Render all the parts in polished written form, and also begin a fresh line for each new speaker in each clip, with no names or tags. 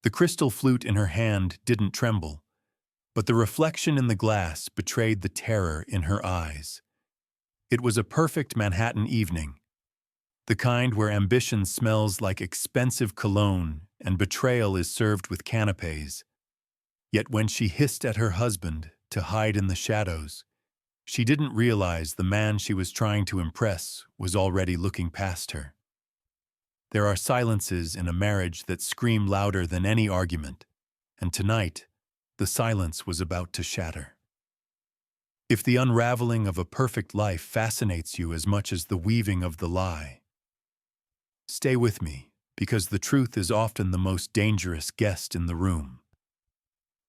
The crystal flute in her hand didn't tremble, but the reflection in the glass betrayed the terror in her eyes. It was a perfect Manhattan evening, the kind where ambition smells like expensive cologne and betrayal is served with canapes. Yet when she hissed at her husband to hide in the shadows, she didn't realize the man she was trying to impress was already looking past her. There are silences in a marriage that scream louder than any argument, and tonight, the silence was about to shatter. If the unraveling of a perfect life fascinates you as much as the weaving of the lie, stay with me, because the truth is often the most dangerous guest in the room.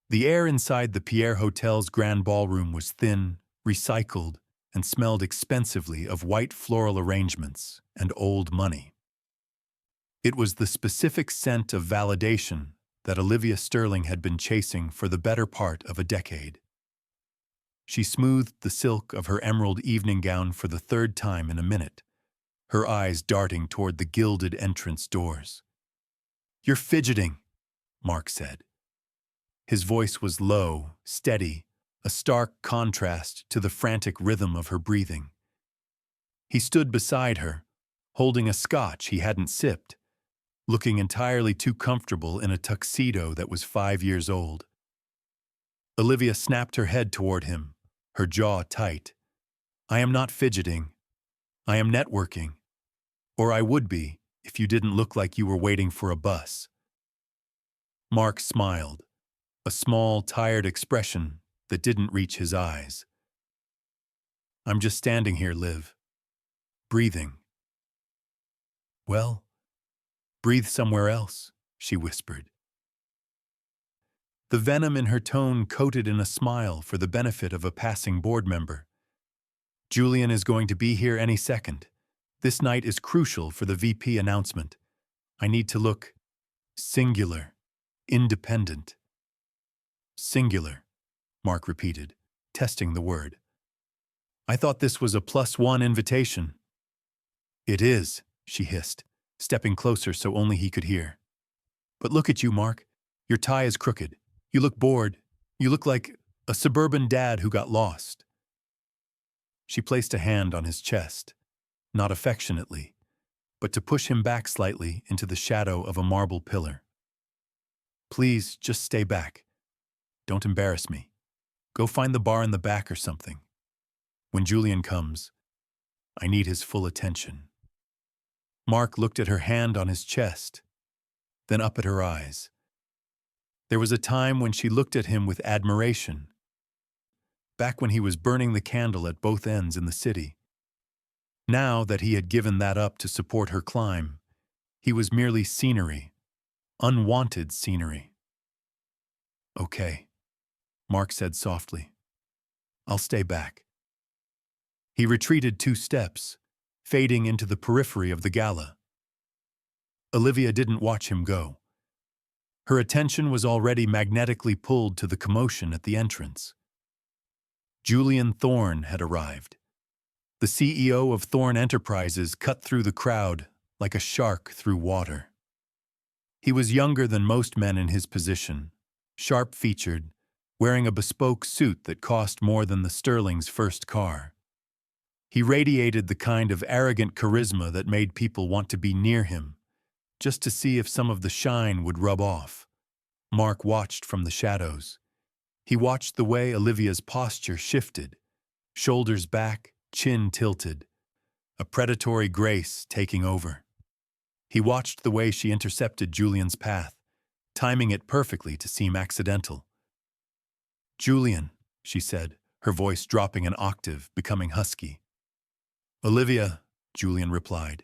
The air inside the Pierre Hotel's grand ballroom was thin, recycled, and smelled expensively of white floral arrangements and old money. It was the specific scent of validation that Olivia Sterling had been chasing for the better part of a decade. She smoothed the silk of her emerald evening gown for the third time in a minute, her eyes darting toward the gilded entrance doors. "You're fidgeting," Mark said. His voice was low, steady, a stark contrast to the frantic rhythm of her breathing. He stood beside her, holding a scotch he hadn't sipped, looking entirely too comfortable in a tuxedo that was 5 years old. Olivia snapped her head toward him, her jaw tight. "I am not fidgeting. I am networking. Or I would be, if you didn't look like you were waiting for a bus." Mark smiled, a small, tired expression that didn't reach his eyes. "I'm just standing here, Liv. Breathing." "Well, breathe somewhere else," she whispered. The venom in her tone coated in a smile for the benefit of a passing board member. "Julian is going to be here any second. This night is crucial for the VP announcement. I need to look singular, independent." "Singular," Mark repeated, testing the word. "I thought this was a +1 invitation." "It is," she hissed, stepping closer so only he could hear. "But look at you, Mark. Your tie is crooked. You look bored. You look like a suburban dad who got lost." She placed a hand on his chest, not affectionately, but to push him back slightly into the shadow of a marble pillar. "Please, just stay back. Don't embarrass me. Go find the bar in the back or something. When Julian comes, I need his full attention." Mark looked at her hand on his chest, then up at her eyes. There was a time when she looked at him with admiration, back when he was burning the candle at both ends in the city. Now that he had given that up to support her climb, he was merely scenery, unwanted scenery. "Okay," Mark said softly. "I'll stay back." He retreated 2 steps, fading into the periphery of the gala. Olivia didn't watch him go. Her attention was already magnetically pulled to the commotion at the entrance. Julian Thorne had arrived. The CEO of Thorne Enterprises cut through the crowd like a shark through water. He was younger than most men in his position, sharp-featured, wearing a bespoke suit that cost more than the Sterling's first car. He radiated the kind of arrogant charisma that made people want to be near him, just to see if some of the shine would rub off. Mark watched from the shadows. He watched the way Olivia's posture shifted, shoulders back, chin tilted, a predatory grace taking over. He watched the way she intercepted Julian's path, timing it perfectly to seem accidental. "Julian," she said, her voice dropping an octave, becoming husky. "Olivia," Julian replied.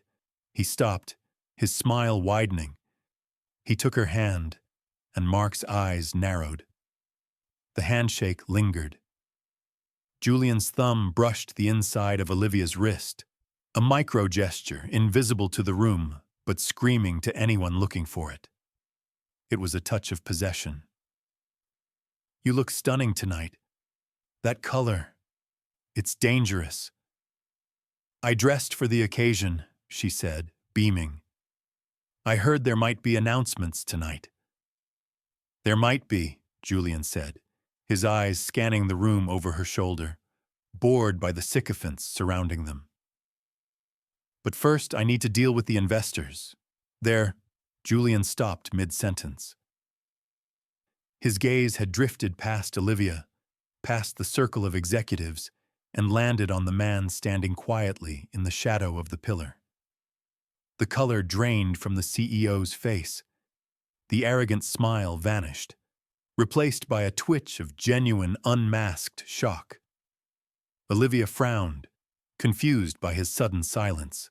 He stopped, his smile widening. He took her hand, and Mark's eyes narrowed. The handshake lingered. Julian's thumb brushed the inside of Olivia's wrist, a micro gesture invisible to the room, but screaming to anyone looking for it. It was a touch of possession. "You look stunning tonight. That color, it's dangerous." "I dressed for the occasion," she said, beaming. "I heard there might be announcements tonight." There might be, Julian said, his eyes scanning the room over her shoulder, bored by the sycophants surrounding them. But first, I need to deal with the investors. There, Julian stopped mid-sentence. His gaze had drifted past Olivia, past the circle of executives, and landed on the man standing quietly in the shadow of the pillar. The color drained from the CEO's face. The arrogant smile vanished, replaced by a twitch of genuine, unmasked shock. Olivia frowned, confused by his sudden silence.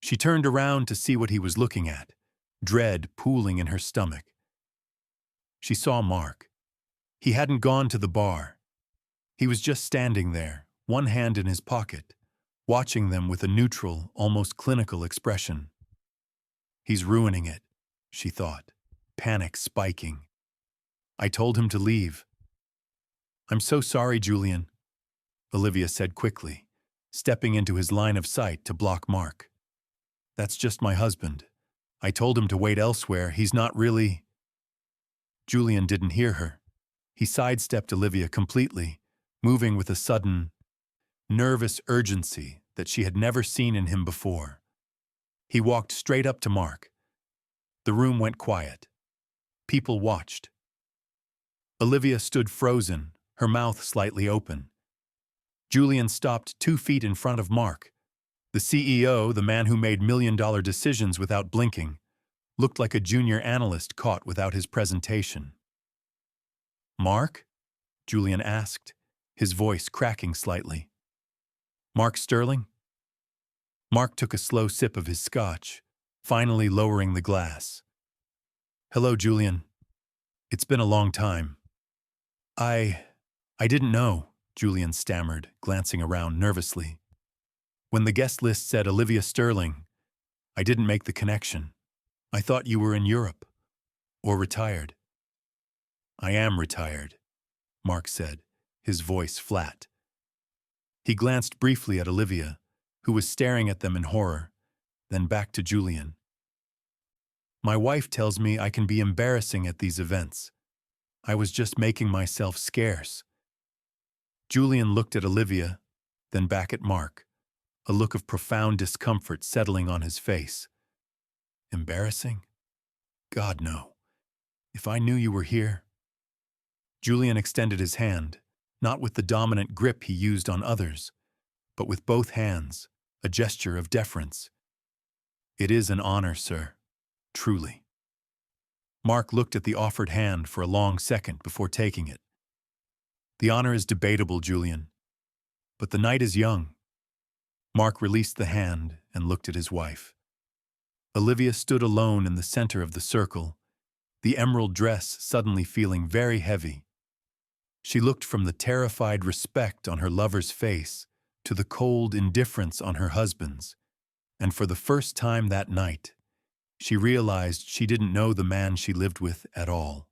She turned around to see what he was looking at, dread pooling in her stomach. She saw Mark. He hadn't gone to the bar. He was just standing there, one hand in his pocket, watching them with a neutral, almost clinical expression. He's ruining it, she thought, panic spiking. I told him to leave. I'm so sorry, Julian, Olivia said quickly, stepping into his line of sight to block Mark. That's just my husband. I told him to wait elsewhere. He's not really... Julian didn't hear her. He sidestepped Olivia completely, moving with a sudden, nervous urgency that she had never seen in him before. He walked straight up to Mark. The room went quiet. People watched. Olivia stood frozen, her mouth slightly open. Julian stopped 2 feet in front of Mark. The CEO, the man who made million-dollar decisions without blinking, looked like a junior analyst caught without his presentation. Mark? Julian asked, his voice cracking slightly. Mark Sterling? Mark took a slow sip of his scotch, finally lowering the glass. Hello, Julian. It's been a long time. I didn't know, Julian stammered, glancing around nervously. When the guest list said Olivia Sterling, I didn't make the connection. I thought you were in Europe, or retired. I am retired, Mark said, his voice flat. He glanced briefly at Olivia, who was staring at them in horror, then back to Julian. My wife tells me I can be embarrassing at these events. I was just making myself scarce. Julian looked at Olivia, then back at Mark, a look of profound discomfort settling on his face. Embarrassing? God, no. If I knew you were here... Julian extended his hand, not with the dominant grip he used on others, but with both hands, a gesture of deference. It is an honor, sir. Truly. Mark looked at the offered hand for a long second before taking it. The honor is debatable, Julian, but the night is young. Mark released the hand and looked at his wife. Olivia stood alone in the center of the circle, the emerald dress suddenly feeling very heavy. She looked from the terrified respect on her lover's face to the cold indifference on her husband's, and for the first time that night, she realized she didn't know the man she lived with at all.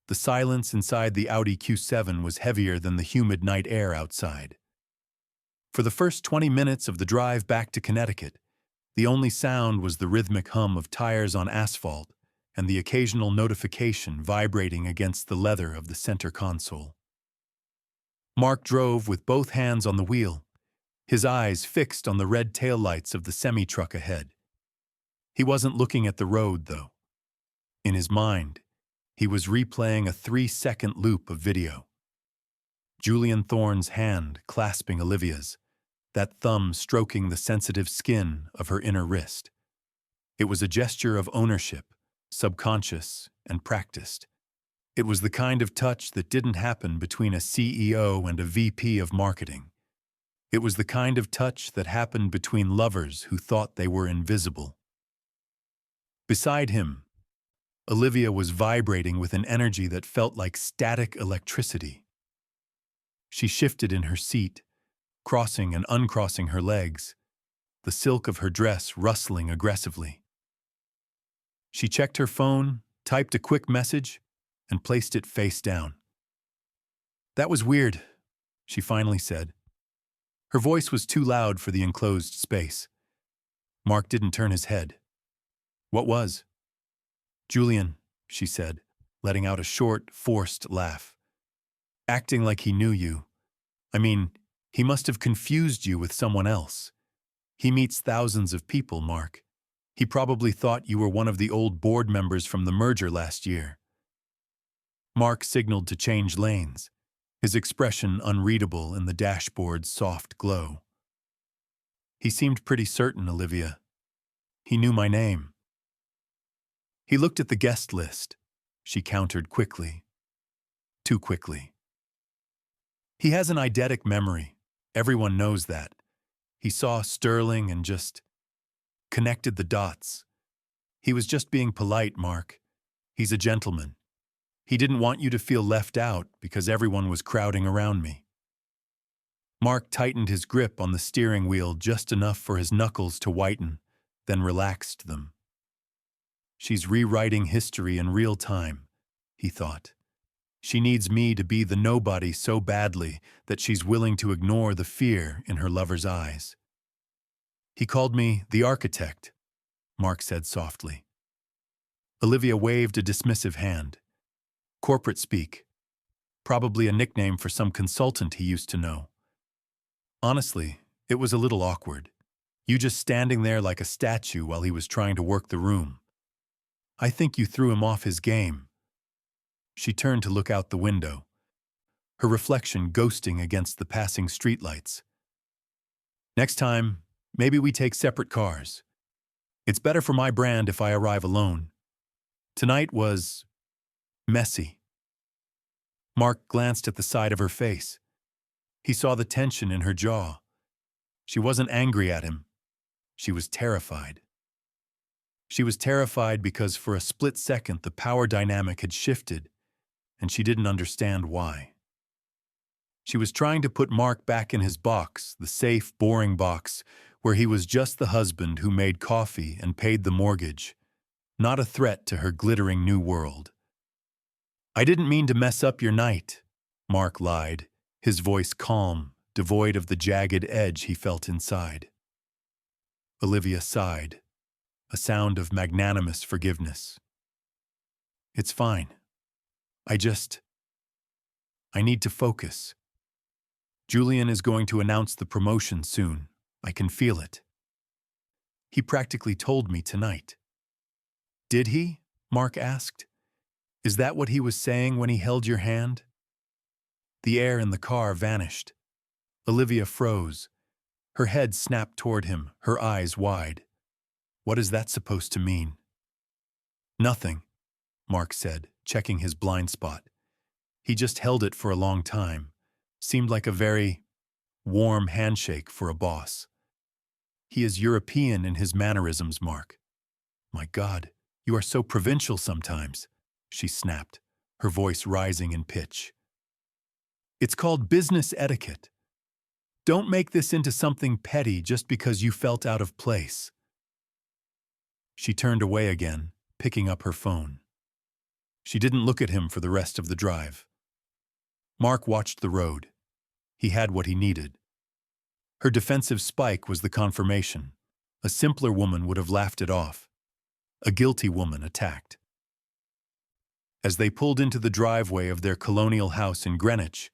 The silence inside the Audi Q7 was heavier than the humid night air outside. For the first 20 minutes of the drive back to Connecticut, the only sound was the rhythmic hum of tires on asphalt and the occasional notification vibrating against the leather of the center console. Mark drove with both hands on the wheel, his eyes fixed on the red taillights of the semi-truck ahead. He wasn't looking at the road, though. In his mind, he was replaying a 3-second loop of video. Julian Thorne's hand clasping Olivia's, that thumb stroking the sensitive skin of her inner wrist. It was a gesture of ownership, subconscious and practiced. It was the kind of touch that didn't happen between a CEO and a VP of marketing. It was the kind of touch that happened between lovers who thought they were invisible. Beside him, Olivia was vibrating with an energy that felt like static electricity. She shifted in her seat, crossing and uncrossing her legs, the silk of her dress rustling aggressively. She checked her phone, typed a quick message, and placed it face down. That was weird, she finally said. Her voice was too loud for the enclosed space. Mark didn't turn his head. What was? Julian, she said, letting out a short, forced laugh. Acting like he knew you. I mean, he must have confused you with someone else. He meets thousands of people, Mark. He probably thought you were one of the old board members from the merger last year. Mark signaled to change lanes, his expression unreadable in the dashboard's soft glow. He seemed pretty certain, Olivia. He knew my name. He looked at the guest list. She countered quickly. Too quickly. He has an eidetic memory. Everyone knows that. He saw Sterling and just connected the dots. He was just being polite, Mark. He's a gentleman. He didn't want you to feel left out because everyone was crowding around me. Mark tightened his grip on the steering wheel just enough for his knuckles to whiten, then relaxed them. She's rewriting history in real time, he thought. She needs me to be the nobody so badly that she's willing to ignore the fear in her lover's eyes. He called me the architect, Mark said softly. Olivia waved a dismissive hand. Corporate speak. Probably a nickname for some consultant he used to know. Honestly, it was a little awkward. You just standing there like a statue while he was trying to work the room. I think you threw him off his game. She turned to look out the window, her reflection ghosting against the passing streetlights. Next time, maybe we take separate cars. It's better for my brand if I arrive alone. Tonight was messy. Mark glanced at the side of her face. He saw the tension in her jaw. She wasn't angry at him. She was terrified. She was terrified because for a split second the power dynamic had shifted, and she didn't understand why. She was trying to put Mark back in his box, the safe, boring box, where he was just the husband who made coffee and paid the mortgage, not a threat to her glittering new world. I didn't mean to mess up your night, Mark lied, his voice calm, devoid of the jagged edge he felt inside. Olivia sighed, a sound of magnanimous forgiveness. It's fine. I need to focus. Julian is going to announce the promotion soon. I can feel it. He practically told me tonight. Did he? Mark asked. Is that what he was saying when he held your hand? The air in the car vanished. Olivia froze. Her head snapped toward him, her eyes wide. What is that supposed to mean? Nothing, Mark said, checking his blind spot. He just held it for a long time. Seemed like a very warm handshake for a boss. He is European in his mannerisms, Mark. My God, you are so provincial sometimes, she snapped, her voice rising in pitch. It's called business etiquette. Don't make this into something petty just because you felt out of place. She turned away again, picking up her phone. She didn't look at him for the rest of the drive. Mark watched the road. He had what he needed. Her defensive spike was the confirmation. A simpler woman would have laughed it off. A guilty woman attacked. As they pulled into the driveway of their colonial house in Greenwich,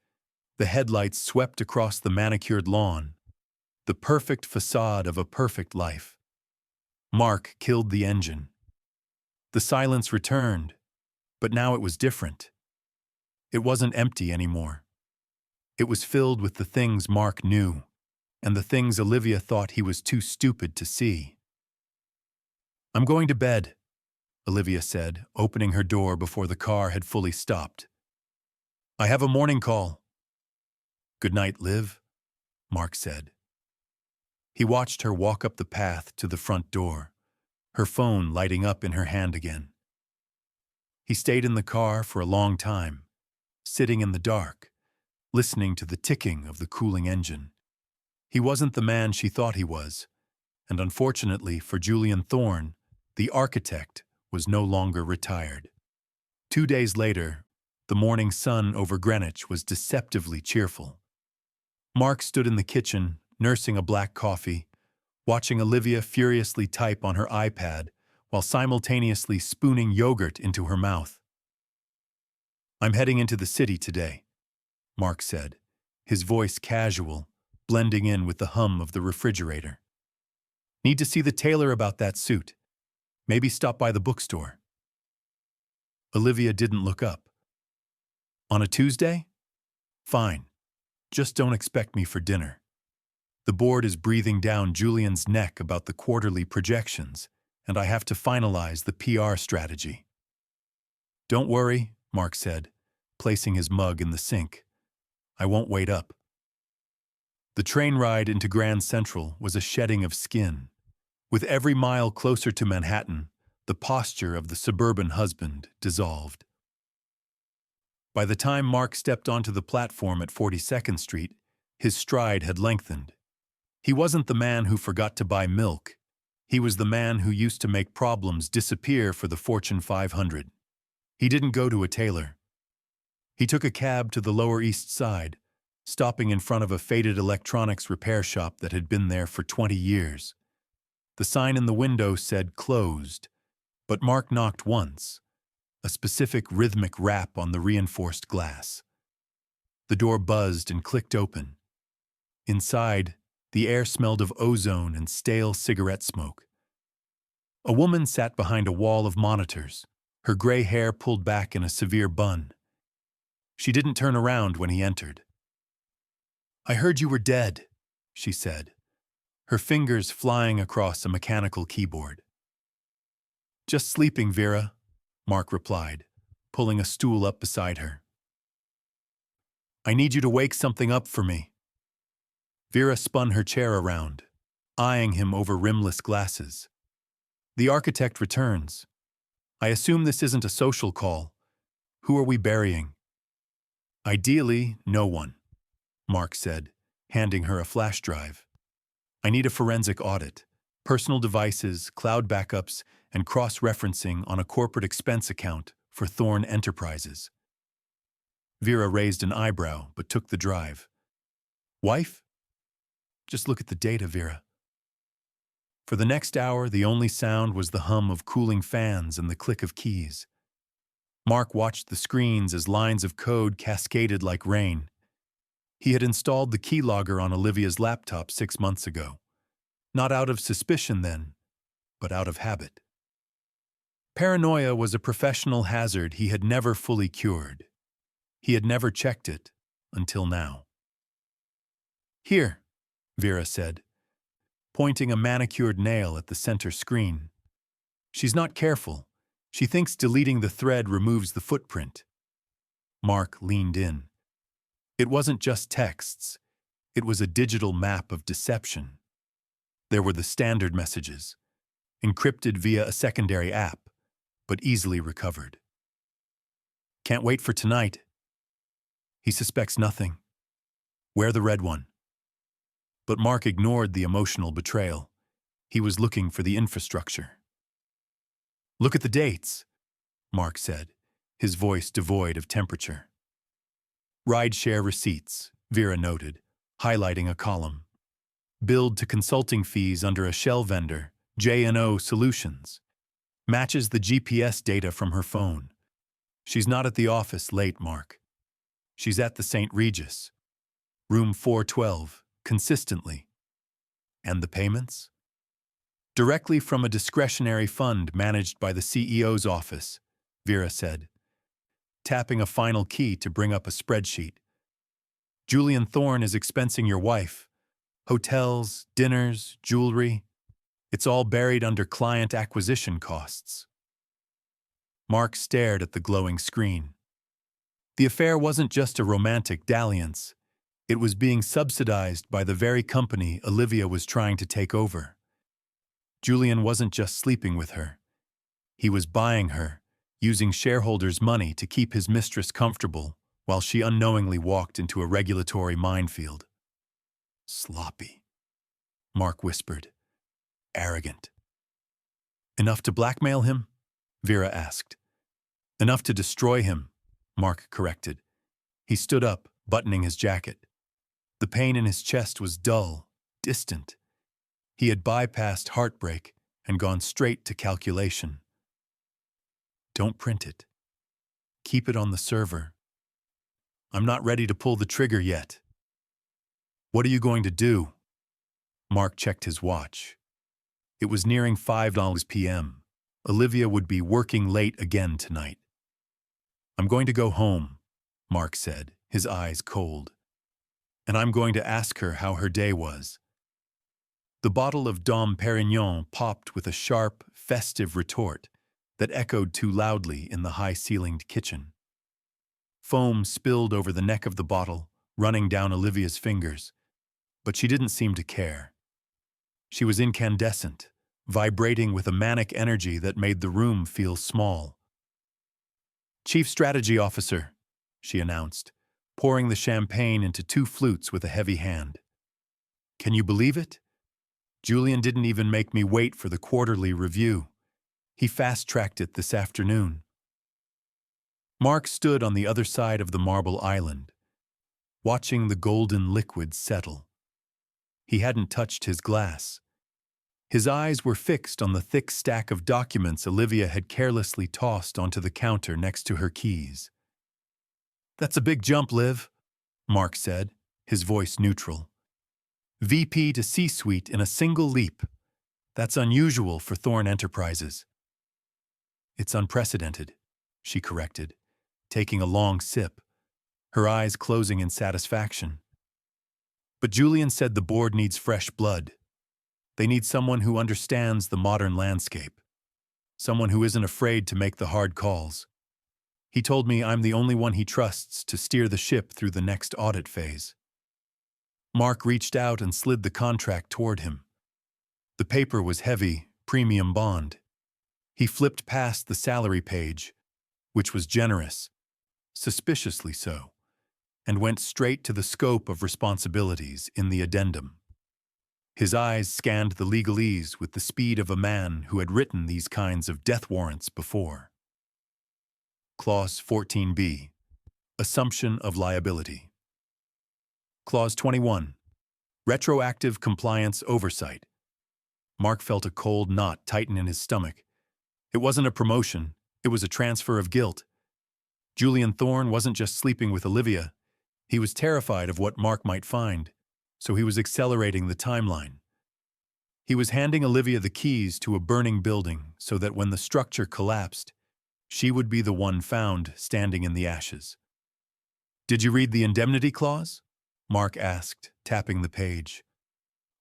the headlights swept across the manicured lawn, the perfect facade of a perfect life. Mark killed the engine. The silence returned, but now it was different. It wasn't empty anymore. It was filled with the things Mark knew, and the things Olivia thought he was too stupid to see. I'm going to bed, Olivia said, opening her door before the car had fully stopped. I have a morning call. Good night, Liv, Mark said. He watched her walk up the path to the front door, her phone lighting up in her hand again. He stayed in the car for a long time, sitting in the dark, listening to the ticking of the cooling engine. He wasn't the man she thought he was, and unfortunately for Julian Thorne, the architect was no longer retired. 2 days later, the morning sun over Greenwich was deceptively cheerful. Mark stood in the kitchen, nursing a black coffee, watching Olivia furiously type on her iPad while simultaneously spooning yogurt into her mouth. "I'm heading into the city today," Mark said, his voice casual, blending in with the hum of the refrigerator. "Need to see the tailor about that suit. Maybe stop by the bookstore." Olivia didn't look up. "On a Tuesday? Fine. Just don't expect me for dinner." The board is breathing down Julian's neck about the quarterly projections, and I have to finalize the PR strategy. "Don't worry," Mark said, placing his mug in the sink. "I won't wait up." The train ride into Grand Central was a shedding of skin. With every mile closer to Manhattan, the posture of the suburban husband dissolved. By the time Mark stepped onto the platform at 42nd Street, his stride had lengthened. He wasn't the man who forgot to buy milk. He was the man who used to make problems disappear for the Fortune 500. He didn't go to a tailor. He took a cab to the Lower East Side, stopping in front of a faded electronics repair shop that had been there for 20 years. The sign in the window said "closed," but Mark knocked once, a specific rhythmic rap on the reinforced glass. The door buzzed and clicked open. Inside, the air smelled of ozone and stale cigarette smoke. A woman sat behind a wall of monitors, her gray hair pulled back in a severe bun. She didn't turn around when he entered. "I heard you were dead," she said, her fingers flying across a mechanical keyboard. "Just sleeping, Vera," Mark replied, pulling a stool up beside her. "I need you to wake something up for me." Vera spun her chair around, eyeing him over rimless glasses. "The architect returns. I assume this isn't a social call. Who are we burying?" "Ideally, no one," Mark said, handing her a flash drive. "I need a forensic audit, personal devices, cloud backups, and cross-referencing on a corporate expense account for Thorne Enterprises." Vera raised an eyebrow but took the drive. "Wife? Just look at the data, Vera." For the next hour, the only sound was the hum of cooling fans and the click of keys. Mark watched the screens as lines of code cascaded like rain. He had installed the keylogger on Olivia's laptop 6 months ago. Not out of suspicion then, but out of habit. Paranoia was a professional hazard he had never fully cured. He had never checked it until now. "Here," Vera said, pointing a manicured nail at the center screen. "She's not careful. She thinks deleting the thread removes the footprint." Mark leaned in. It wasn't just texts. It was a digital map of deception. There were the standard messages, encrypted via a secondary app, but easily recovered. "Can't wait for tonight." "He suspects nothing." "Wear the red one." But Mark ignored the emotional betrayal. He was looking for the infrastructure. "Look at the dates," Mark said, his voice devoid of temperature. "Rideshare receipts," Vera noted, highlighting a column. "Billed to consulting fees under a shell vendor, J&O Solutions. Matches the GPS data from her phone. She's not at the office late, Mark. She's at the St. Regis. Room 412, consistently. And the payments? Directly from a discretionary fund managed by the CEO's office," Vera said, tapping a final key to bring up a spreadsheet. "Julian Thorne is expensing your wife. Hotels, dinners, jewelry. It's all buried under client acquisition costs." Mark stared at the glowing screen. The affair wasn't just a romantic dalliance. It was being subsidized by the very company Olivia was trying to take over. Julian wasn't just sleeping with her. He was buying her, using shareholders' money to keep his mistress comfortable while she unknowingly walked into a regulatory minefield. "Sloppy," Mark whispered. "Arrogant." "Enough to blackmail him?" Vera asked. "Enough to destroy him," Mark corrected. He stood up, buttoning his jacket. The pain in his chest was dull, distant. He had bypassed heartbreak and gone straight to calculation. Don't print it. Keep it on the server. I'm not ready to pull the trigger yet. What are you going to do? Mark checked his watch. It was nearing 5 p.m. Olivia would be working late again tonight. I'm going to go home, Mark said, his eyes cold. And I'm going to ask her how her day was. The bottle of Dom Perignon popped with a sharp, festive retort that echoed too loudly in the high-ceilinged kitchen. Foam spilled over the neck of the bottle, running down Olivia's fingers, but she didn't seem to care. She was incandescent, vibrating with a manic energy that made the room feel small. "Chief Strategy Officer," she announced, pouring the champagne into 2 flutes with a heavy hand. "Can you believe it? Julian didn't even make me wait for the quarterly review. He fast-tracked it this afternoon." Mark stood on the other side of the marble island, watching the golden liquid settle. He hadn't touched his glass. His eyes were fixed on the thick stack of documents Olivia had carelessly tossed onto the counter next to her keys. "That's a big jump, Liv," Mark said, his voice neutral. "VP to C-suite in a single leap. That's unusual for Thorne Enterprises." "It's unprecedented," she corrected, taking a long sip, her eyes closing in satisfaction. "But Julian said the board needs fresh blood. They need someone who understands the modern landscape, someone who isn't afraid to make the hard calls. He told me I'm the only one he trusts to steer the ship through the next audit phase." Mark reached out and slid the contract toward him. The paper was heavy, premium bond. He flipped past the salary page, which was generous, suspiciously so, and went straight to the scope of responsibilities in the addendum. His eyes scanned the legalese with the speed of a man who had written these kinds of death warrants before. Clause 14b. Assumption of liability. Clause 21. Retroactive compliance oversight. Mark felt a cold knot tighten in his stomach. It wasn't a promotion, it was a transfer of guilt. Julian Thorne wasn't just sleeping with Olivia. He was terrified of what Mark might find, so he was accelerating the timeline. He was handing Olivia the keys to a burning building so that when the structure collapsed, she would be the one found standing in the ashes. "Did you read the indemnity clause?" Mark asked, tapping the page.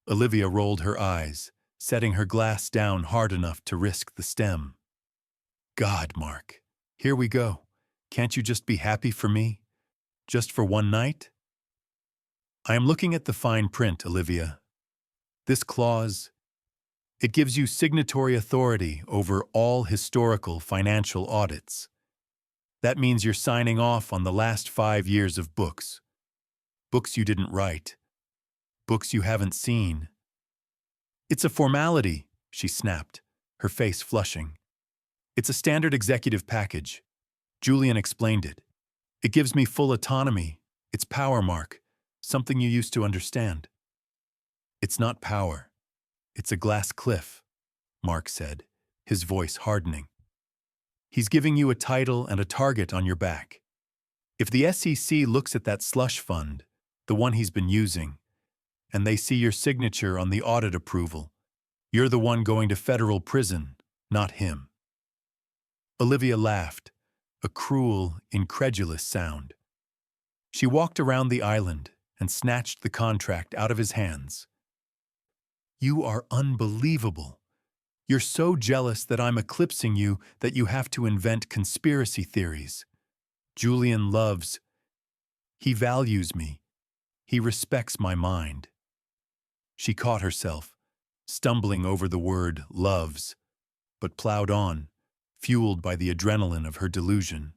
Olivia rolled her eyes, setting her glass down hard enough to risk the stem. "God, Mark, here we go. Can't you just be happy for me? Just for one night?" "I am looking at the fine print, Olivia. This clause, it gives you signatory authority over all historical financial audits. That means you're signing off on the last 5 years of books. Books you didn't write. Books you haven't seen." "It's a formality," she snapped, her face flushing. "It's a standard executive package. Julian explained it. It gives me full autonomy. It's power, Mark. Something you used to understand." "It's not power. It's a glass cliff," Mark said, his voice hardening. "He's giving you a title and a target on your back. If the SEC looks at that slush fund, the one he's been using, and they see your signature on the audit approval, you're the one going to federal prison, not him." Olivia laughed, a cruel, incredulous sound. She walked around the island and snatched the contract out of his hands. "You are unbelievable. You're so jealous that I'm eclipsing you that you have to invent conspiracy theories. Julian loves. He values me. He respects my mind." She caught herself, stumbling over the word loves, but plowed on, fueled by the adrenaline of her delusion.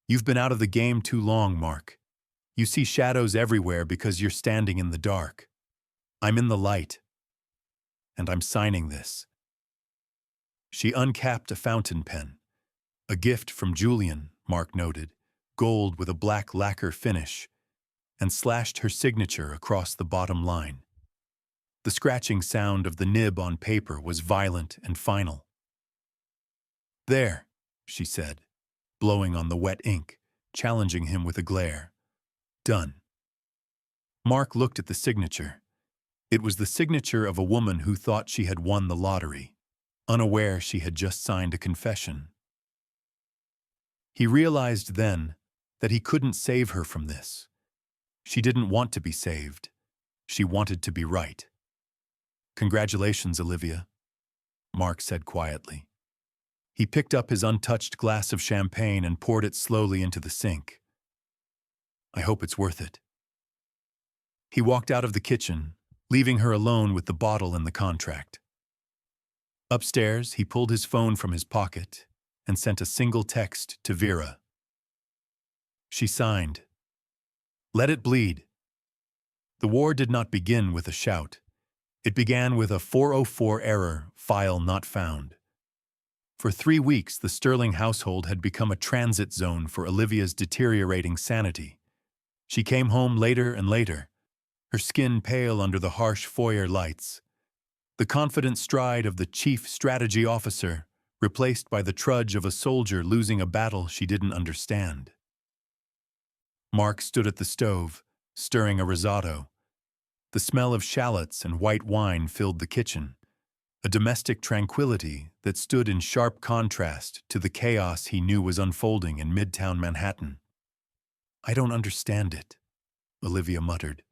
"You've been out of the game too long, Mark. You see shadows everywhere because you're standing in the dark. I'm in the light. And I'm signing this." She uncapped a fountain pen. A gift from Julian, Mark noted, gold with a black lacquer finish, and slashed her signature across the bottom line. The scratching sound of the nib on paper was violent and final. "There," she said, blowing on the wet ink, challenging him with a glare. "Done." Mark looked at the signature. It was the signature of a woman who thought she had won the lottery, unaware she had just signed a confession. He realized then that he couldn't save her from this. She didn't want to be saved. She wanted to be right. "Congratulations, Olivia," Mark said quietly. He picked up his untouched glass of champagne and poured it slowly into the sink. "I hope it's worth it." He walked out of the kitchen, leaving her alone with the bottle and the contract. Upstairs, he pulled his phone from his pocket and sent a single text to Vera. She signed, "Let it bleed." The war did not begin with a shout. It began with a 404 error, file not found. For 3 weeks, the Sterling household had become a transit zone for Olivia's deteriorating sanity. She came home later and later, her skin pale under the harsh foyer lights. The confident stride of the chief strategy officer, replaced by the trudge of a soldier losing a battle she didn't understand. Mark stood at the stove, stirring a risotto. The smell of shallots and white wine filled the kitchen, a domestic tranquility that stood in sharp contrast to the chaos he knew was unfolding in Midtown Manhattan. "I don't understand it," Olivia muttered,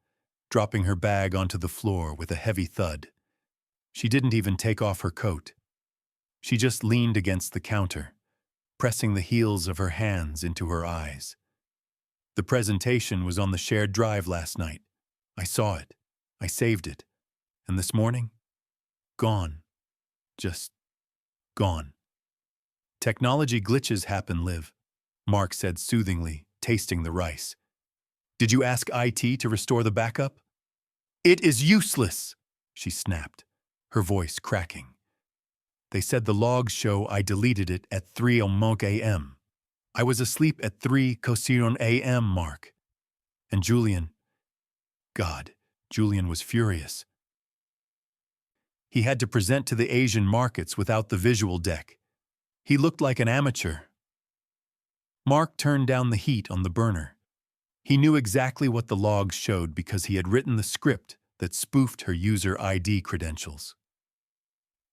dropping her bag onto the floor with a heavy thud. She didn't even take off her coat. She just leaned against the counter, pressing the heels of her hands into her eyes. "The presentation was on the shared drive last night. I saw it. I saved it. And this morning? Gone. Just gone." "Technology glitches happen, Liv," Mark said soothingly, tasting the rice. "Did you ask IT to restore the backup?" "It is useless," she snapped, her voice cracking. "They said the logs show I deleted it at 3:00 a.m. I was asleep at 3:00 a.m., Mark. And Julian, God, Julian was furious. He had to present to the Asian markets without the visual deck. He looked like an amateur." Mark turned down the heat on the burner. He knew exactly what the logs showed because he had written the script that spoofed her user ID credentials.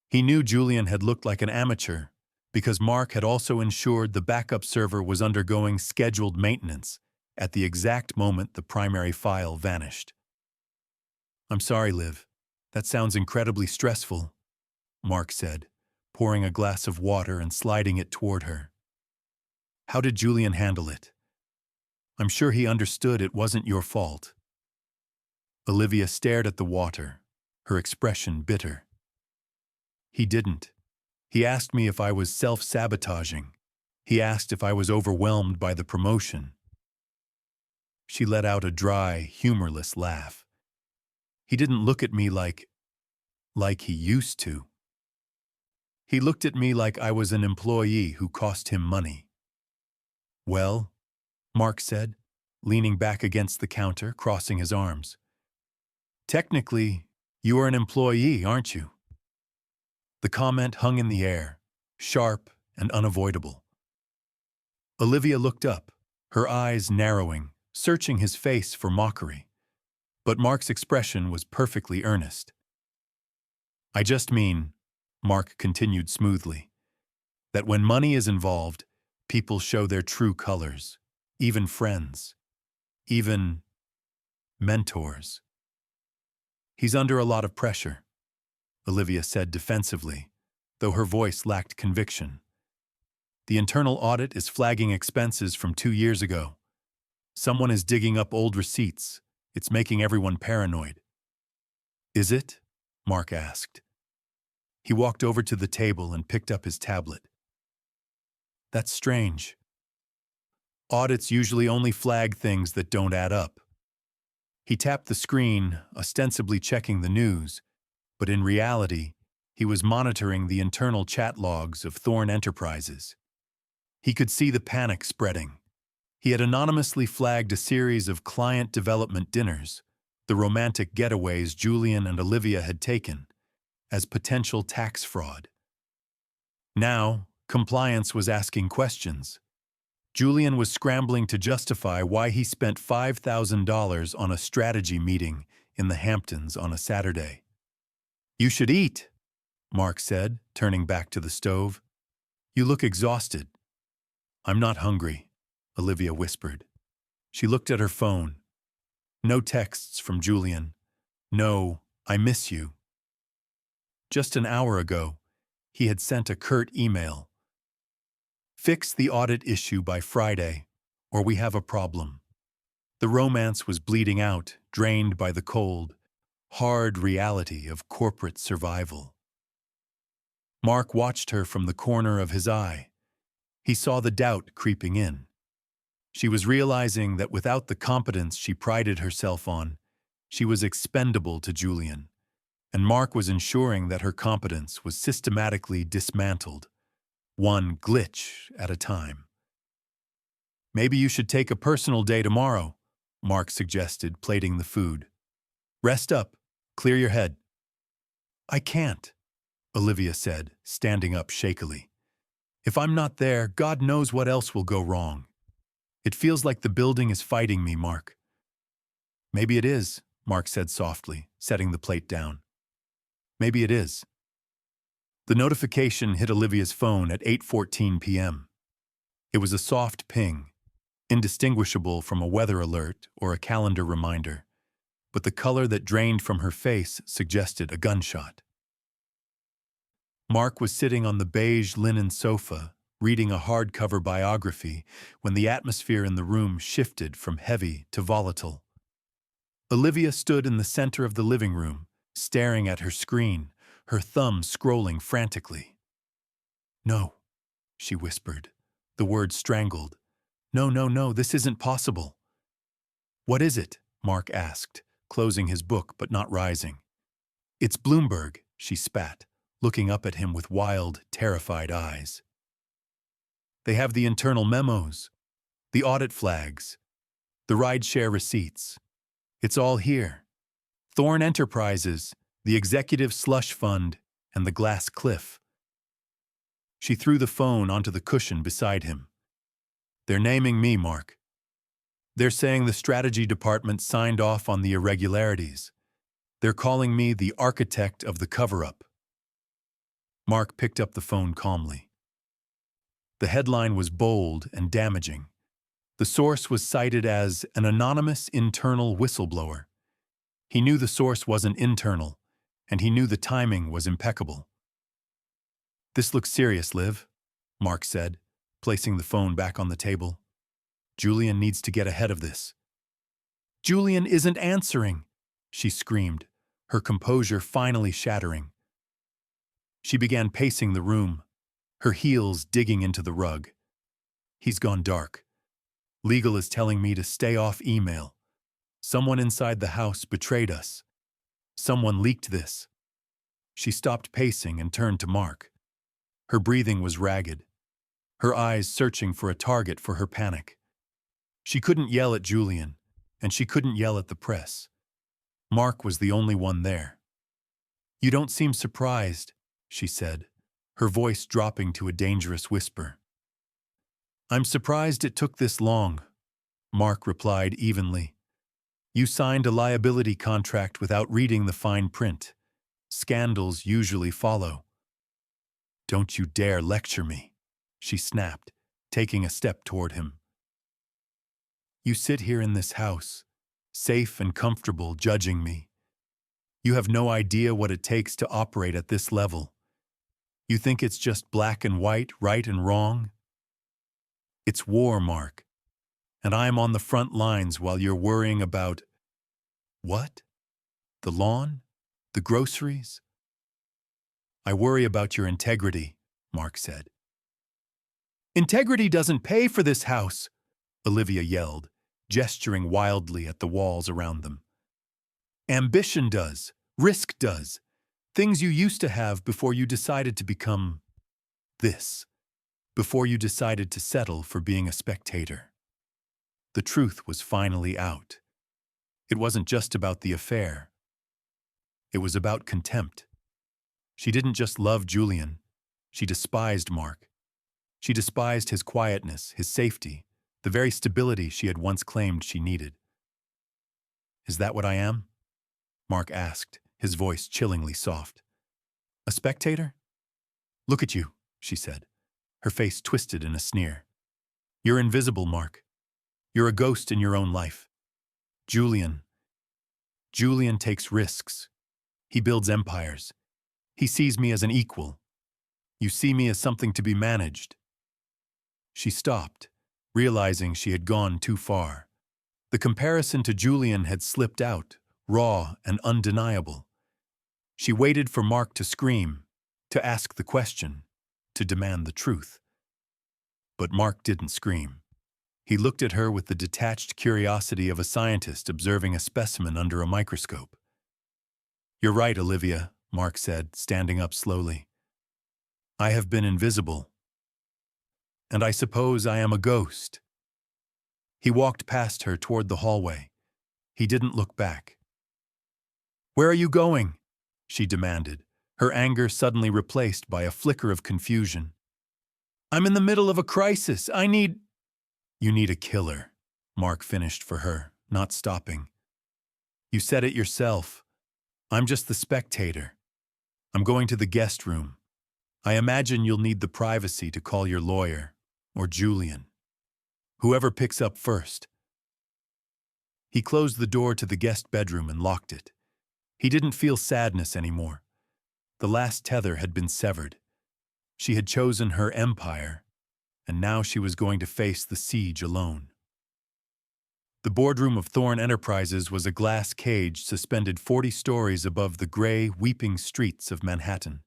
He knew Julian had looked like an amateur because Mark had also ensured the backup server was undergoing scheduled maintenance at the exact moment the primary file vanished. "I'm sorry, Liv. That sounds incredibly stressful," Mark said, pouring a glass of water and sliding it toward her. "How did Julian handle it? I'm sure he understood it wasn't your fault." Olivia stared at the water, her expression bitter. "He didn't. He asked me if I was self-sabotaging. He asked if I was overwhelmed by the promotion." She let out a dry, humorless laugh. "He didn't look at me like he used to. He looked at me like I was an employee who cost him money." "Well," Mark said, leaning back against the counter, crossing his arms. "Technically, you are an employee, aren't you?" The comment hung in the air, sharp and unavoidable. Olivia looked up, her eyes narrowing, searching his face for mockery. But Mark's expression was perfectly earnest. "I just mean," Mark continued smoothly, "that when money is involved, people show their true colors, even friends, even mentors." "He's under a lot of pressure," Olivia said defensively, though her voice lacked conviction. "The internal audit is flagging expenses from 2 years ago. Someone is digging up old receipts. It's making everyone paranoid." "Is it?" Mark asked. He walked over to the table and picked up his tablet. "That's strange. Audits usually only flag things that don't add up." He tapped the screen, ostensibly checking the news, but in reality, he was monitoring the internal chat logs of Thorne Enterprises. He could see the panic spreading. He had anonymously flagged a series of client development dinners, the romantic getaways Julian and Olivia had taken, as potential tax fraud. Now, compliance was asking questions. Julian was scrambling to justify why he spent $5,000 on a strategy meeting in the Hamptons on a Saturday. "You should eat," Mark said, turning back to the stove. "You look exhausted." "I'm not hungry," Olivia whispered. She looked at her phone. No texts from Julian. No, "I miss you." Just an hour ago, he had sent a curt email. "Fix the audit issue by Friday, or we have a problem." The romance was bleeding out, drained by the cold, hard reality of corporate survival. Mark watched her from the corner of his eye. He saw the doubt creeping in. She was realizing that without the competence she prided herself on, she was expendable to Julian, and Mark was ensuring that her competence was systematically dismantled, one glitch at a time. "Maybe you should take a personal day tomorrow," Mark suggested, plating the food. "Rest up, clear your head." "I can't," Olivia said, standing up shakily. "If I'm not there, God knows what else will go wrong. It feels like the building is fighting me, Mark." "Maybe it is," Mark said softly, setting the plate down. "Maybe it is." The notification hit Olivia's phone at 8:14 p.m. It was a soft ping, indistinguishable from a weather alert or a calendar reminder, but the color that drained from her face suggested a gunshot. Mark was sitting on the beige linen sofa, reading a hardcover biography, when the atmosphere in the room shifted from heavy to volatile. Olivia stood in the center of the living room, staring at her screen, her thumb scrolling frantically. "No," she whispered, the words strangled. "No, no, no, this isn't possible." "What is it?" Mark asked, closing his book but not rising. "It's Bloomberg," she spat, looking up at him with wild, terrified eyes. "They have the internal memos, the audit flags, the rideshare receipts. It's all here. Thorne Enterprises, the executive slush fund, and the glass cliff." She threw the phone onto the cushion beside him. "They're naming me, Mark. They're saying the strategy department signed off on the irregularities. They're calling me the architect of the cover-up." Mark picked up the phone calmly. The headline was bold and damaging. The source was cited as an anonymous internal whistleblower. He knew the source wasn't internal, and he knew the timing was impeccable. "This looks serious, Liv," Mark said, placing the phone back on the table. "Julian needs to get ahead of this." "Julian isn't answering," she screamed, her composure finally shattering. She began pacing the room, her heels digging into the rug. "He's gone dark. Legal is telling me to stay off email. Someone inside the house betrayed us. Someone leaked this." She stopped pacing and turned to Mark. Her breathing was ragged, her eyes searching for a target for her panic. She couldn't yell at Julian, and she couldn't yell at the press. Mark was the only one there. "You don't seem surprised," she said, her voice dropping to a dangerous whisper. "I'm surprised it took this long," Mark replied evenly. "You signed a liability contract without reading the fine print. Scandals usually follow." "Don't you dare lecture me," she snapped, taking a step toward him. "You sit here in this house, safe and comfortable, judging me. You have no idea what it takes to operate at this level. You think it's just black and white, right and wrong? It's war, Mark, and I am on the front lines while you're worrying about—" "What? The lawn? The groceries?" "I worry about your integrity," Mark said. "Integrity doesn't pay for this house," Olivia yelled, gesturing wildly at the walls around them. "Ambition does. Risk does. Things you used to have before you decided to become this. Before you decided to settle for being a spectator." The truth was finally out. It wasn't just about the affair. It was about contempt. She didn't just love Julian. She despised Mark. She despised his quietness, his safety, the very stability she had once claimed she needed. "Is that what I am?" Mark asked, his voice chillingly soft. "A spectator?" "Look at you," she said, her face twisted in a sneer. "You're invisible, Mark. You're a ghost in your own life. Julian. Julian takes risks. He builds empires. He sees me as an equal. You see me as something to be managed." She stopped, realizing she had gone too far. The comparison to Julian had slipped out, raw and undeniable. She waited for Mark to scream, to ask the question, to demand the truth. But Mark didn't scream. He looked at her with the detached curiosity of a scientist observing a specimen under a microscope. "You're right, Olivia," Mark said, standing up slowly. "I have been invisible. And I suppose I am a ghost." He walked past her toward the hallway. He didn't look back. "Where are you going?" she demanded, her anger suddenly replaced by a flicker of confusion. "I'm in the middle of a crisis. I need—" "You need a killer," Mark finished for her, not stopping. "You said it yourself. I'm just the spectator. I'm going to the guest room. I imagine you'll need the privacy to call your lawyer, or Julian. Whoever picks up first." He closed the door to the guest bedroom and locked it. He didn't feel sadness anymore. The last tether had been severed. She had chosen her empire, and now she was going to face the siege alone. The boardroom of Thorne Enterprises was a glass cage suspended 40 stories above the gray, weeping streets of Manhattan.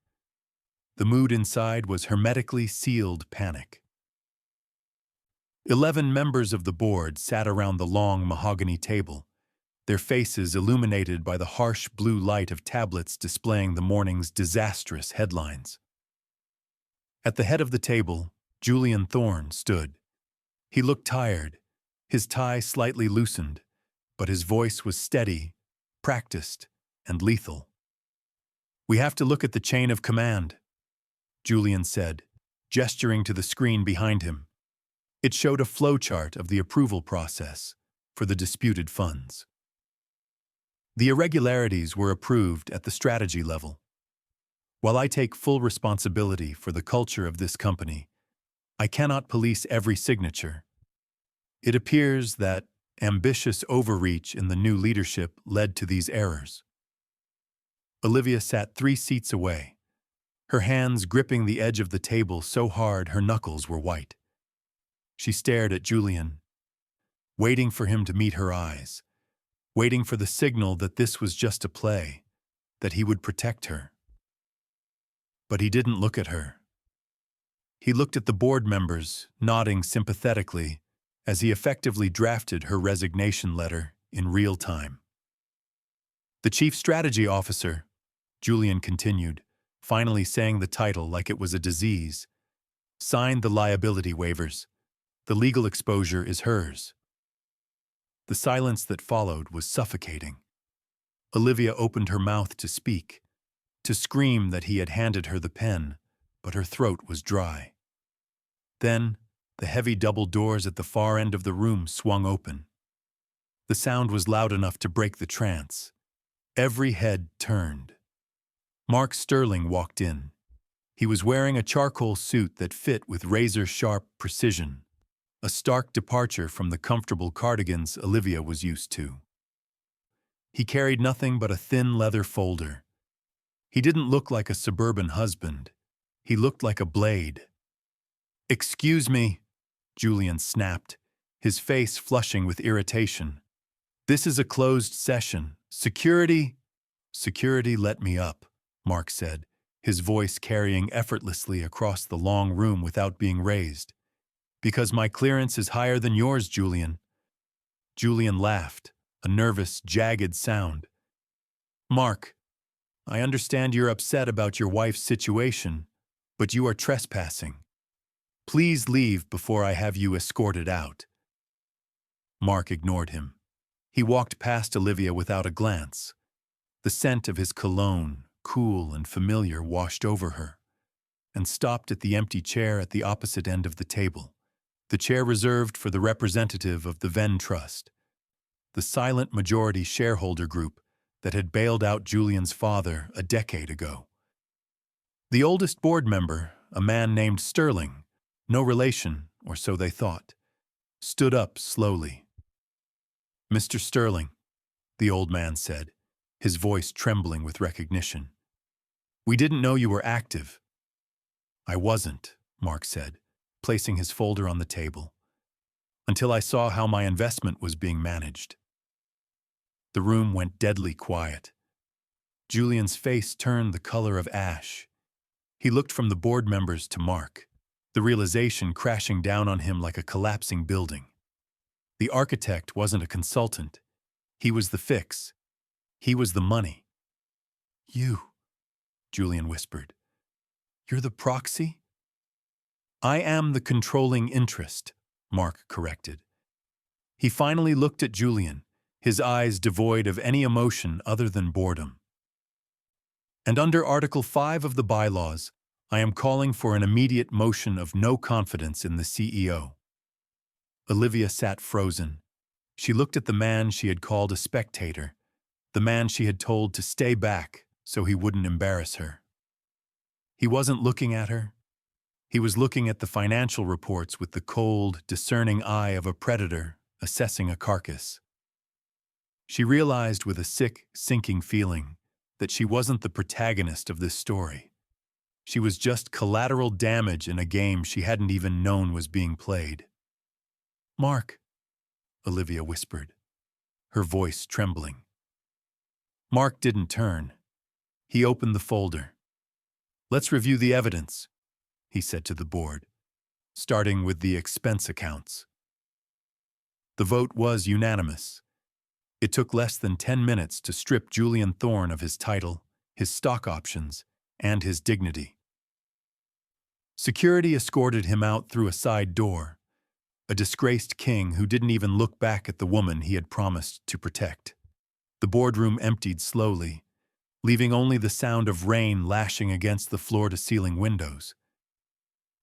The mood inside was hermetically sealed panic. 11 members of the board sat around the long mahogany table, their faces illuminated by the harsh blue light of tablets displaying the morning's disastrous headlines. At the head of the table, Julian Thorne stood. He looked tired, his tie slightly loosened, but his voice was steady, practiced, and lethal. "We have to look at the chain of command," Julian said, gesturing to the screen behind him. It showed a flowchart of the approval process for the disputed funds. The irregularities were approved at the strategy level. While I take full responsibility for the culture of this company, I cannot police every signature. It appears that ambitious overreach in the new leadership led to these errors. Olivia sat 3 seats away, her hands gripping the edge of the table so hard her knuckles were white. She stared at Julian, waiting for him to meet her eyes, waiting for the signal that this was just a play, that he would protect her. But he didn't look at her. He looked at the board members, nodding sympathetically, as he effectively drafted her resignation letter in real time. "The Chief Strategy Officer," Julian continued, finally saying the title like it was a disease, "signed the liability waivers. The legal exposure is hers." The silence that followed was suffocating. Olivia opened her mouth to speak, to scream that he had handed her the pen, but her throat was dry. Then, the heavy double doors at the far end of the room swung open. The sound was loud enough to break the trance. Every head turned. Mark Sterling walked in. He was wearing a charcoal suit that fit with razor-sharp precision, a stark departure from the comfortable cardigans Olivia was used to. He carried nothing but a thin leather folder. He didn't look like a suburban husband. He looked like a blade. "Excuse me," Julian snapped, his face flushing with irritation. "This is a closed session. Security—" "Security let me up," Mark said, his voice carrying effortlessly across the long room without being raised. "Because my clearance is higher than yours, Julian." Julian laughed, a nervous, jagged sound. "Mark, I understand you're upset about your wife's situation, but you are trespassing. Please leave before I have you escorted out." Mark ignored him. He walked past Olivia without a glance. The scent of his cologne, cool and familiar, washed over her, and stopped at the empty chair at the opposite end of the table, the chair reserved for the representative of the Venn Trust, the silent majority shareholder group that had bailed out Julian's father a decade ago. The oldest board member, a man named Sterling, no relation, or so they thought, stood up slowly. "Mr. Sterling," the old man said, his voice trembling with recognition. "We didn't know you were active." "I wasn't," Mark said, placing his folder on the table, "until I saw how my investment was being managed." The room went deadly quiet. Julian's face turned the color of ash. He looked from the board members to Mark, the realization crashing down on him like a collapsing building. The architect wasn't a consultant. He was the fix. He was the money. "You," Julian whispered. "You're the proxy?" "I am the controlling interest," Mark corrected. He finally looked at Julian, his eyes devoid of any emotion other than boredom. "And under Article 5 of the bylaws, I am calling for an immediate motion of no confidence in the CEO." Olivia sat frozen. She looked at the man she had called a spectator, the man she had told to stay back so he wouldn't embarrass her. He wasn't looking at her. He was looking at the financial reports with the cold, discerning eye of a predator assessing a carcass. She realized with a sick, sinking feeling that she wasn't the protagonist of this story. She was just collateral damage in a game she hadn't even known was being played. "Mark," Olivia whispered, her voice trembling. Mark didn't turn. He opened the folder. "Let's review the evidence," he said to the board, starting with the expense accounts. The vote was unanimous. It took less than 10 minutes to strip Julian Thorne of his title, his stock options, and his dignity. Security escorted him out through a side door, a disgraced king who didn't even look back at the woman he had promised to protect. The boardroom emptied slowly, leaving only the sound of rain lashing against the floor-to-ceiling windows.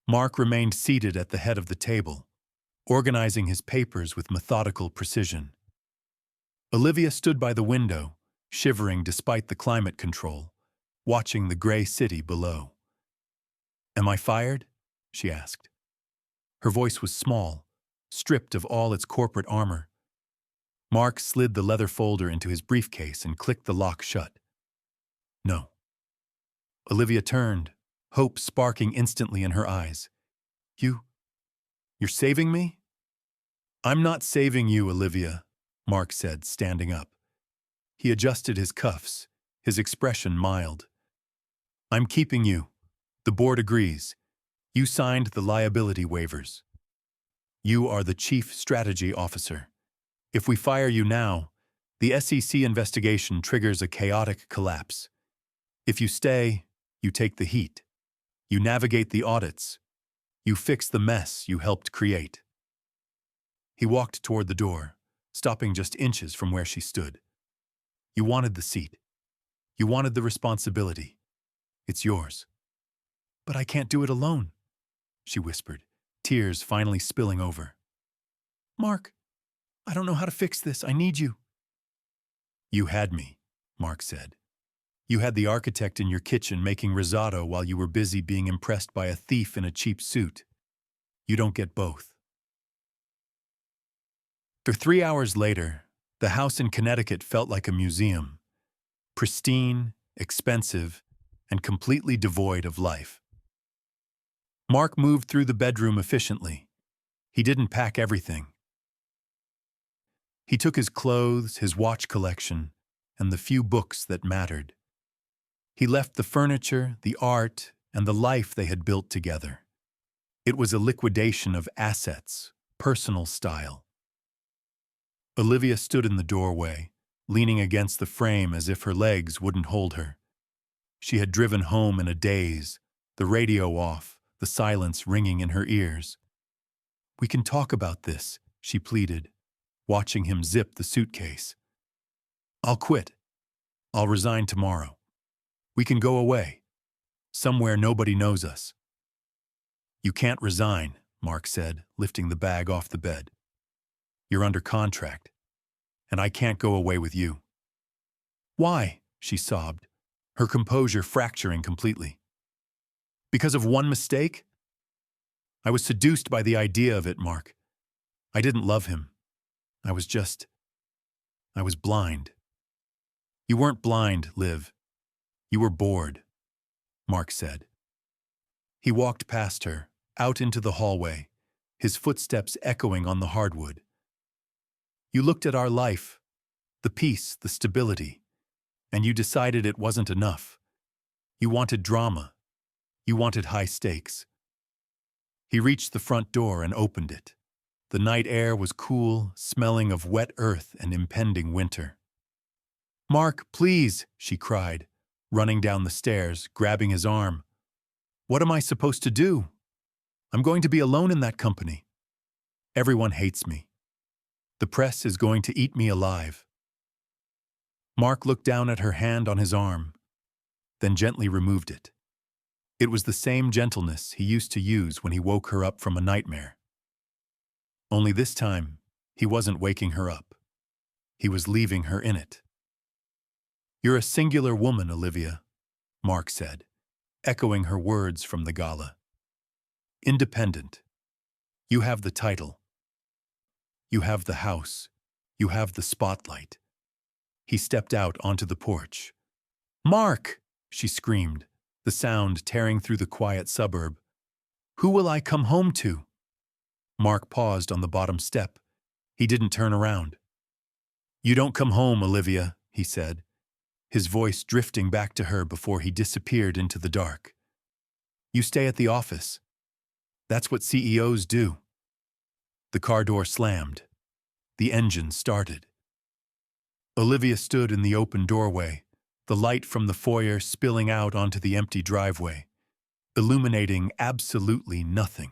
Mark remained seated at the head of the table, organizing his papers with methodical precision. Olivia stood by the window, shivering despite the climate control, watching the gray city below. "Am I fired?" she asked. Her voice was small, stripped of all its corporate armor. Mark slid the leather folder into his briefcase and clicked the lock shut. "No." Olivia turned, hope sparking instantly in her eyes. You're saving me?" "I'm not saving you, Olivia," Mark said, standing up. He adjusted his cuffs, his expression mild. "I'm keeping you. The board agrees. You signed the liability waivers. You are the chief strategy officer. If we fire you now, the SEC investigation triggers a chaotic collapse. If you stay, you take the heat. You navigate the audits. You fix the mess you helped create." He walked toward the door, stopping just inches from where she stood. "You wanted the seat. You wanted the responsibility. It's yours." "But I can't do it alone," she whispered, tears finally spilling over. "Mark, I don't know how to fix this. I need you." "You had me," Mark said. "You had the architect in your kitchen making risotto while you were busy being impressed by a thief in a cheap suit. You don't get both." 3 hours later, the house in Connecticut felt like a museum. Pristine, expensive, and completely devoid of life. Mark moved through the bedroom efficiently. He didn't pack everything. He took his clothes, his watch collection, and the few books that mattered. He left the furniture, the art, and the life they had built together. It was a liquidation of assets, personal style. Olivia stood in the doorway, leaning against the frame as if her legs wouldn't hold her. She had driven home in a daze, the radio off, the silence ringing in her ears. "We can talk about this," she pleaded. watching him zip the suitcase. I'll quit. I'll resign tomorrow. We can go away. Somewhere nobody knows us. You can't resign, Mark said, lifting the bag off the bed. You're under contract, and I can't go away with you. Why? She sobbed, her composure fracturing completely. Because of one mistake? I was seduced by the idea of it, Mark. I didn't love him. I was blind. You weren't blind, Liv. You were bored, Mark said. He walked past her, out into the hallway, his footsteps echoing on the hardwood. You looked at our life, the peace, the stability, and you decided it wasn't enough. You wanted drama. You wanted high stakes. He reached the front door and opened it. The night air was cool, smelling of wet earth and impending winter. Mark, please, she cried, running down the stairs, grabbing his arm. What am I supposed to do? I'm going to be alone in that company. Everyone hates me. The press is going to eat me alive. Mark looked down at her hand on his arm, then gently removed it. It was the same gentleness he used to use when he woke her up from a nightmare. Only this time, he wasn't waking her up. He was leaving her in it. You're a singular woman, Olivia, Mark said, echoing her words from the gala. Independent. You have the title. You have the house. You have the spotlight. He stepped out onto the porch. Mark! She screamed, the sound tearing through the quiet suburb. Who will I come home to? Mark paused on the bottom step. He didn't turn around. You don't come home, Olivia, he said, his voice drifting back to her before he disappeared into the dark. You stay at the office. That's what CEOs do. The car door slammed. The engine started. Olivia stood in the open doorway, the light from the foyer spilling out onto the empty driveway, illuminating absolutely nothing.